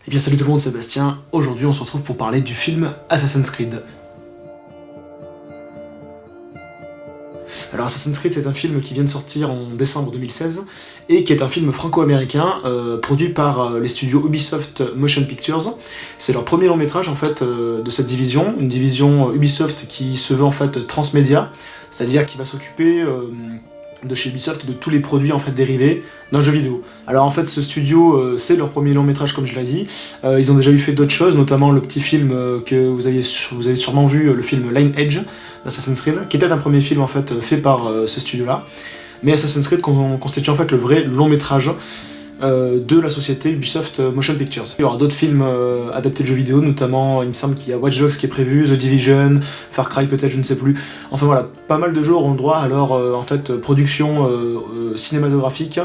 Eh bien salut tout le monde, c'est Bastien. Aujourd'hui on se retrouve pour parler du film Assassin's Creed. Alors Assassin's Creed c'est un film qui vient de sortir en décembre 2016 et qui est un film franco-américain produit par les studios Ubisoft Motion Pictures. C'est leur premier long métrage en fait de cette division, une division Ubisoft qui se veut en fait transmédia, c'est-à-dire qui va s'occuper de chez Ubisoft de tous les produits en fait dérivés d'un jeu vidéo. Alors en fait ce studio c'est leur premier long métrage comme je l'ai dit, ils ont déjà eu fait d'autres choses, notamment le petit film que vous avez sûrement vu, le film Lineage d'Assassin's Creed, qui était un premier film en fait fait par ce studio là, mais Assassin's Creed constitue en fait le vrai long métrage de la société Ubisoft Motion Pictures. Il y aura d'autres films adaptés de jeux vidéo, notamment il me semble qu'il y a Watch Dogs qui est prévu, The Division, Far Cry peut-être, je ne sais plus. Enfin voilà, pas mal de jeux auront droit à leur en fait, production cinématographique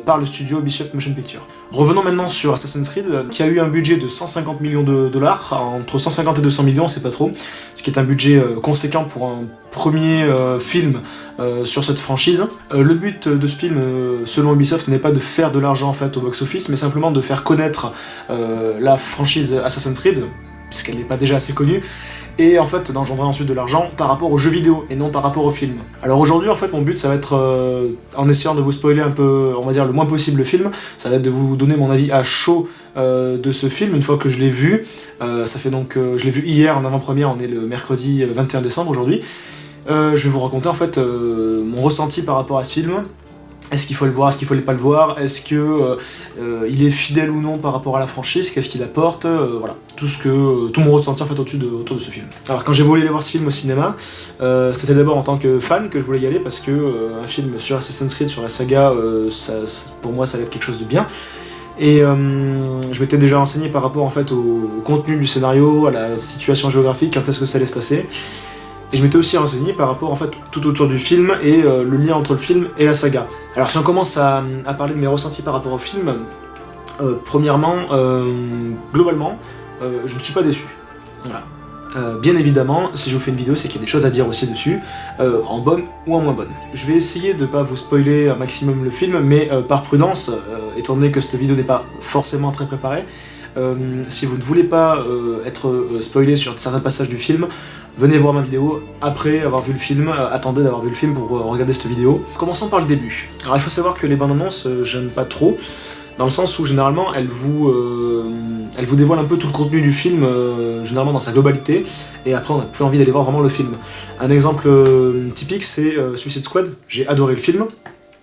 par le studio Ubisoft Motion Pictures. Revenons maintenant sur Assassin's Creed, qui a eu un budget de 150 millions de dollars, entre 150 et 200 millions, c'est pas trop, ce qui est un budget conséquent pour un premier film sur cette franchise. Le but de ce film, selon Ubisoft, n'est pas de faire de l'argent en fait au box-office, mais simplement de faire connaître la franchise Assassin's Creed, puisqu'elle n'est pas déjà assez connue, et en fait d'engendrer ensuite de l'argent par rapport aux jeux vidéo et non par rapport au film. Alors aujourd'hui en fait mon but ça va être, en essayant de vous spoiler un peu, on va dire le moins possible le film, ça va être de vous donner mon avis à chaud de ce film une fois que je l'ai vu. Ça fait donc, je l'ai vu hier en avant-première, on est le mercredi 21 décembre aujourd'hui. Je vais vous raconter en fait mon ressenti par rapport à ce film. Est-ce qu'il faut le voir, est-ce qu'il faut pas le voir, est-ce que il est fidèle ou non par rapport à la franchise, qu'est-ce qu'il apporte, voilà, tout mon ressenti en fait autour de ce film. Alors quand j'ai voulu aller voir ce film au cinéma, c'était d'abord en tant que fan que je voulais y aller parce que un film sur Assassin's Creed, sur la saga, pour moi ça va être quelque chose de bien. Et je m'étais déjà renseigné par rapport en fait au contenu du scénario, à la situation géographique, quand est-ce que ça allait se passer. Et je m'étais aussi renseigné par rapport en fait tout autour du film et le lien entre le film et la saga. Alors si on commence à parler de mes ressentis par rapport au film, premièrement, globalement, je ne suis pas déçu. Voilà. Bien évidemment, si je vous fais une vidéo, c'est qu'il y a des choses à dire aussi dessus, en bonne ou en moins bonne. Je vais essayer de pas vous spoiler un maximum le film, mais par prudence, étant donné que cette vidéo n'est pas forcément très préparée, si vous ne voulez pas être spoilé sur certains passages du film, venez voir ma vidéo après avoir vu le film, attendez d'avoir vu le film pour regarder cette vidéo. Commençons par le début. Alors il faut savoir que les bandes annonces, j'aime pas trop, dans le sens où généralement elles vous dévoilent un peu tout le contenu du film, généralement dans sa globalité, et après on n'a plus envie d'aller voir vraiment le film. Un exemple typique c'est Suicide Squad, j'ai adoré le film,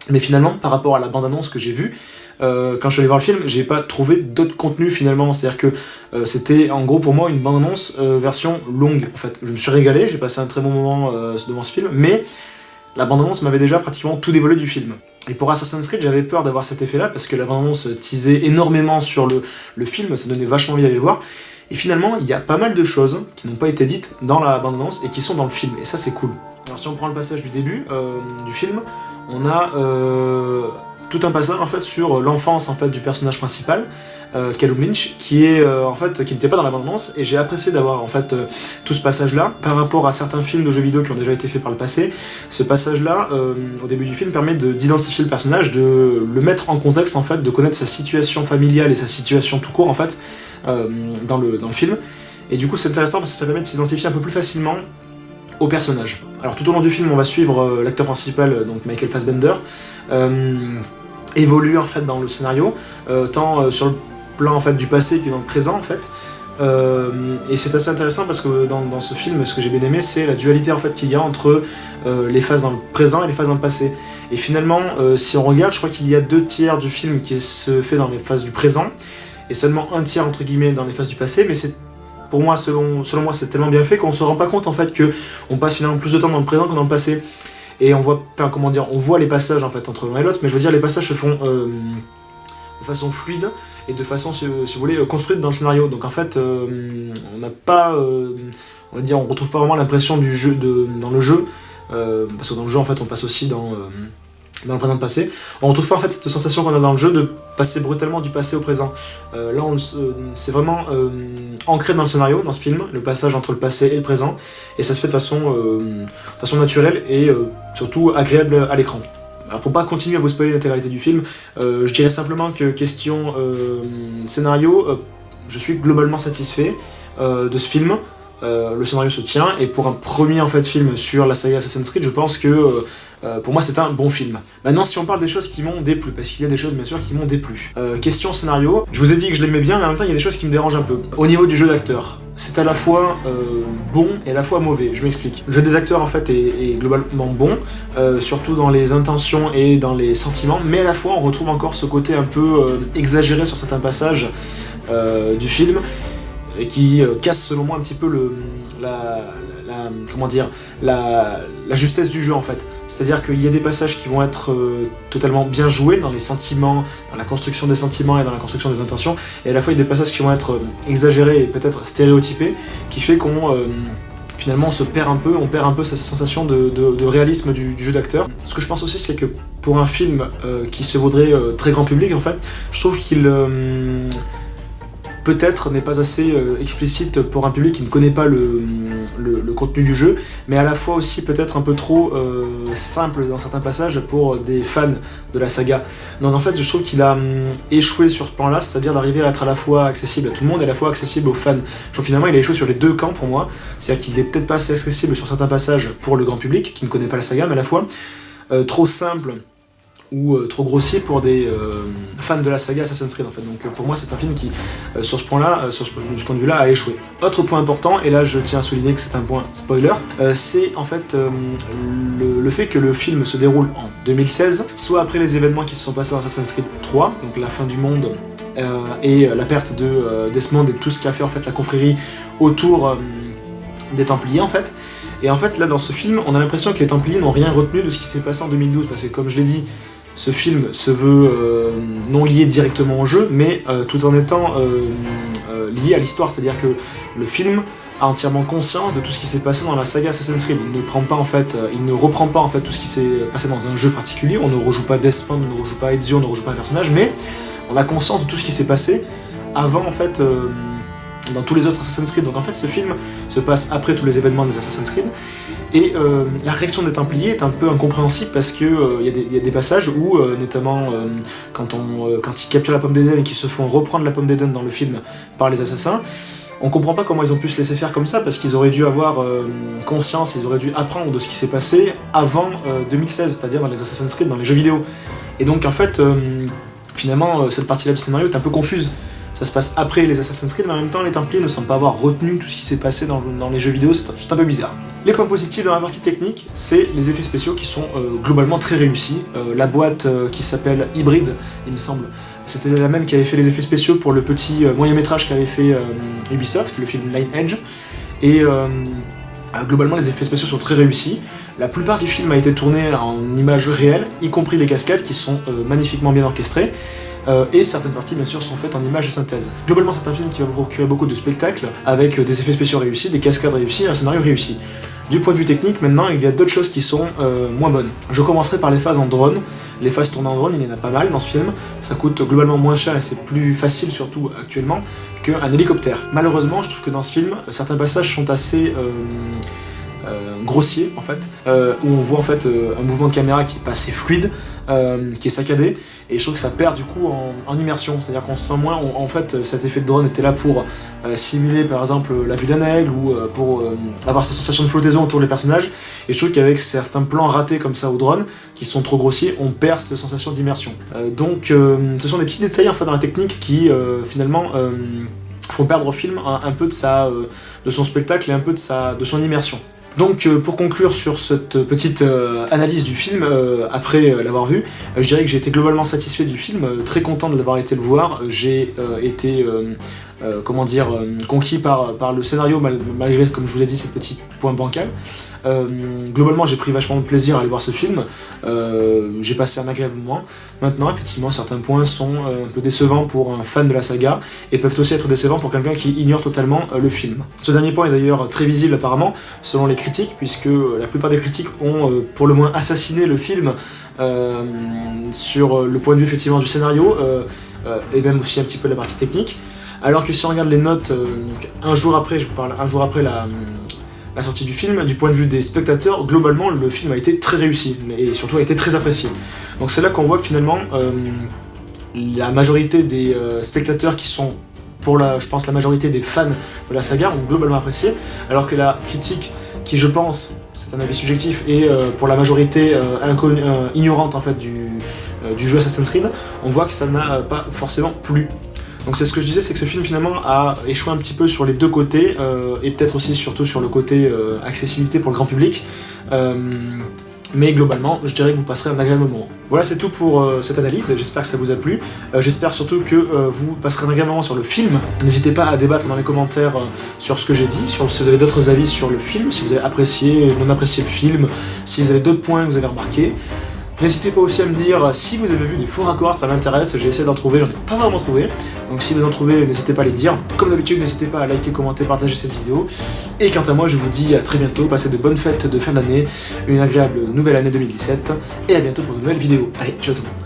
mais finalement par rapport à la bande annonce que j'ai vue, quand je suis allé voir le film, j'ai pas trouvé d'autres contenus finalement, c'est-à-dire que c'était en gros pour moi une bande-annonce version longue en fait. Je me suis régalé, j'ai passé un très bon moment devant ce film, mais la bande-annonce m'avait déjà pratiquement tout dévoilé du film. Et pour Assassin's Creed, j'avais peur d'avoir cet effet-là, parce que la bande-annonce teasait énormément sur le film, ça donnait vachement envie d'aller le voir, et finalement il y a pas mal de choses qui n'ont pas été dites dans la bande-annonce et qui sont dans le film, et ça c'est cool. Alors si on prend le passage du début du film, on a tout un passage en fait sur l'enfance en fait du personnage principal, Callum Lynch, qui n'était pas dans la bande-annonce, et j'ai apprécié d'avoir en fait tout ce passage-là par rapport à certains films de jeux vidéo qui ont déjà été faits par le passé. Ce passage-là, au début du film, permet d'identifier le personnage, de le mettre en contexte en fait, de connaître sa situation familiale et sa situation tout court en fait dans le film. Et du coup, c'est intéressant parce que ça permet de s'identifier un peu plus facilement au personnage. Alors tout au long du film, on va suivre l'acteur principal, donc Michael Fassbender, évoluer en fait dans le scénario, tant sur le plan en fait du passé que dans le présent en fait. Et c'est assez intéressant parce que dans ce film, ce que j'ai bien aimé, c'est la dualité en fait qu'il y a entre les phases dans le présent et les phases dans le passé. Et finalement, si on regarde, je crois qu'il y a 2/3 du film qui se fait dans les phases du présent et seulement 1/3 entre guillemets dans les phases du passé, mais c'est pour moi, selon moi, c'est tellement bien fait qu'on se rend pas compte en fait que on passe finalement plus de temps dans le présent que dans le passé. Et on voit, on voit les passages en fait entre l'un et l'autre, mais je veux dire les passages se font de façon fluide et de façon, si vous voulez, construite dans le scénario. Donc en fait, on n'a pas, on va dire, on retrouve pas vraiment l'impression du jeu dans le jeu, parce que dans le jeu en fait on passe aussi dans le présent et passé. On retrouve pas en fait cette sensation qu'on a dans le jeu de passer brutalement du passé au présent. Là, c'est vraiment ancré dans le scénario, dans ce film, le passage entre le passé et le présent, et ça se fait de façon naturelle et surtout agréable à l'écran. Alors pour pas continuer à vous spoiler l'intégralité du film, je dirais simplement que question scénario, je suis globalement satisfait de ce film. Le scénario se tient, et pour un premier en fait film sur la saga Assassin's Creed, je pense que pour moi c'est un bon film. Maintenant, si on parle des choses qui m'ont déplu, parce qu'il y a des choses bien sûr qui m'ont déplu. Question scénario, je vous ai dit que je l'aimais bien, mais en même temps il y a des choses qui me dérangent un peu. Au niveau du jeu d'acteur, c'est à la fois bon et à la fois mauvais, je m'explique. Le jeu des acteurs en fait est globalement bon, surtout dans les intentions et dans les sentiments, mais à la fois on retrouve encore ce côté un peu exagéré sur certains passages du film, qui casse selon moi un petit peu la justesse du jeu en fait. C'est-à-dire qu'il y a des passages qui vont être totalement bien joués dans les sentiments, dans la construction des sentiments et dans la construction des intentions, et à la fois il y a des passages qui vont être exagérés et peut-être stéréotypés, qui fait qu'on finalement on perd un peu cette sensation de réalisme du jeu d'acteur. Ce que je pense aussi, c'est que pour un film qui se vaudrait très grand public en fait, je trouve qu'il peut-être n'est pas assez explicite pour un public qui ne connaît pas le contenu du jeu, mais à la fois aussi peut-être un peu trop simple dans certains passages pour des fans de la saga. Donc en fait je trouve qu'il a échoué sur ce plan-là, c'est-à-dire d'arriver à être à la fois accessible à tout le monde et à la fois accessible aux fans. Je trouve finalement il a échoué sur les deux camps pour moi, c'est-à-dire qu'il n'est peut-être pas assez accessible sur certains passages pour le grand public qui ne connaît pas la saga, mais à la fois trop simple ou trop grossier pour des fans de la saga Assassin's Creed en fait. Donc pour moi c'est un film qui, sur ce point-là, sur ce point de vue-là, a échoué. Autre point important, et là je tiens à souligner que c'est un point spoiler, c'est en fait le fait que le film se déroule en 2016, soit après les événements qui se sont passés dans Assassin's Creed 3, donc la fin du monde et la perte de Desmond et tout ce qu'a fait en fait la confrérie autour des Templiers en fait. Et en fait là dans ce film on a l'impression que les Templiers n'ont rien retenu de ce qui s'est passé en 2012, parce que comme je l'ai dit, ce film se veut non lié directement au jeu, mais tout en étant lié à l'histoire, c'est-à-dire que le film a entièrement conscience de tout ce qui s'est passé dans la saga Assassin's Creed. Il ne reprend pas en fait tout ce qui s'est passé dans un jeu particulier. On ne rejoue pas Desmond, on ne rejoue pas Ezio, on ne rejoue pas un personnage, mais on a conscience de tout ce qui s'est passé avant en fait dans tous les autres Assassin's Creed. Donc en fait ce film se passe après tous les événements des Assassin's Creed, et la réaction des Templiers est un peu incompréhensible, parce que y a des passages où notamment quand ils capturent la pomme d'Éden et qu'ils se font reprendre la pomme d'Éden dans le film par les assassins, on comprend pas comment ils ont pu se laisser faire comme ça, parce qu'ils auraient dû avoir conscience, ils auraient dû apprendre de ce qui s'est passé avant 2016, c'est-à-dire dans les Assassin's Creed, dans les jeux vidéo. Et donc en fait finalement cette partie-là du scénario est un peu confuse. Ça se passe après les Assassin's Creed, mais en même temps les Templiers ne semblent pas avoir retenu tout ce qui s'est passé dans les jeux vidéo, c'est un peu bizarre. Les points positifs dans la partie technique, c'est les effets spéciaux qui sont globalement très réussis. La boîte qui s'appelle Hybrid, il me semble, c'était la même qui avait fait les effets spéciaux pour le petit moyen-métrage qu'avait fait Ubisoft, le film Lineage, et globalement les effets spéciaux sont très réussis. La plupart du film a été tourné en images réelles, y compris les cascades qui sont magnifiquement bien orchestrées. Et certaines parties bien sûr sont faites en images de synthèse. Globalement c'est un film qui va procurer beaucoup de spectacles, avec des effets spéciaux réussis, des cascades réussies, un scénario réussi. Du point de vue technique, maintenant, il y a d'autres choses qui sont moins bonnes. Je commencerai par les phases en drone. Les phases tournées en drone, il y en a pas mal dans ce film. Ça coûte globalement moins cher et c'est plus facile, surtout actuellement, qu'un hélicoptère. Malheureusement, je trouve que dans ce film, certains passages sont assez grossier en fait, où on voit en fait un mouvement de caméra qui est pas assez fluide, qui est saccadé, et je trouve que ça perd du coup en immersion, c'est-à-dire qu'on se sent moins, en fait cet effet de drone était là pour simuler par exemple la vue d'un aigle, ou pour avoir cette sensation de flottaison autour des personnages, et je trouve qu'avec certains plans ratés comme ça au drone, qui sont trop grossiers, on perd cette sensation d'immersion. Donc ce sont des petits détails en fait dans la technique qui finalement font perdre au film un peu de son spectacle et un peu de son immersion. Donc pour conclure sur cette petite analyse du film, après l'avoir vu, je dirais que j'ai été globalement satisfait du film, très content de l'avoir été le voir, j'ai été conquis par le scénario malgré, comme je vous ai dit, ces petits points bancals. Globalement j'ai pris vachement de plaisir à aller voir ce film, j'ai passé un agréable moment. Maintenant effectivement certains points sont un peu décevants pour un fan de la saga, et peuvent aussi être décevants pour quelqu'un qui ignore totalement le film. Ce dernier point est d'ailleurs très visible apparemment selon les critiques, puisque la plupart des critiques ont pour le moins assassiné le film sur le point de vue effectivement du scénario, et même aussi un petit peu de la partie technique. Alors que si on regarde les notes, donc un jour après, je vous parle un jour après la la sortie du film, du point de vue des spectateurs, globalement le film a été très réussi, et surtout a été très apprécié. Donc c'est là qu'on voit que finalement la majorité des spectateurs qui sont, je pense la majorité des fans de la saga ont globalement apprécié, alors que la critique qui je pense, c'est un avis subjectif, et pour la majorité ignorante en fait du jeu Assassin's Creed, on voit que ça n'a pas forcément plu. Donc c'est ce que je disais, c'est que ce film finalement a échoué un petit peu sur les deux côtés, et peut-être aussi surtout sur le côté accessibilité pour le grand public. Mais globalement, je dirais que vous passerez un agréable moment. Voilà, c'est tout pour cette analyse, j'espère que ça vous a plu. J'espère surtout que vous passerez un agréable moment sur le film. N'hésitez pas à débattre dans les commentaires sur ce que j'ai dit, si vous avez d'autres avis sur le film, si vous avez apprécié, non apprécié le film, si vous avez d'autres points que vous avez remarqués. N'hésitez pas aussi à me dire si vous avez vu des faux raccords, ça m'intéresse, j'ai essayé d'en trouver, j'en ai pas vraiment trouvé. Donc si vous en trouvez, n'hésitez pas à les dire. Comme d'habitude, n'hésitez pas à liker, commenter, partager cette vidéo. Et quant à moi, je vous dis à très bientôt, passez de bonnes fêtes de fin d'année, une agréable nouvelle année 2017, et à bientôt pour de nouvelles vidéos. Allez, ciao tout le monde.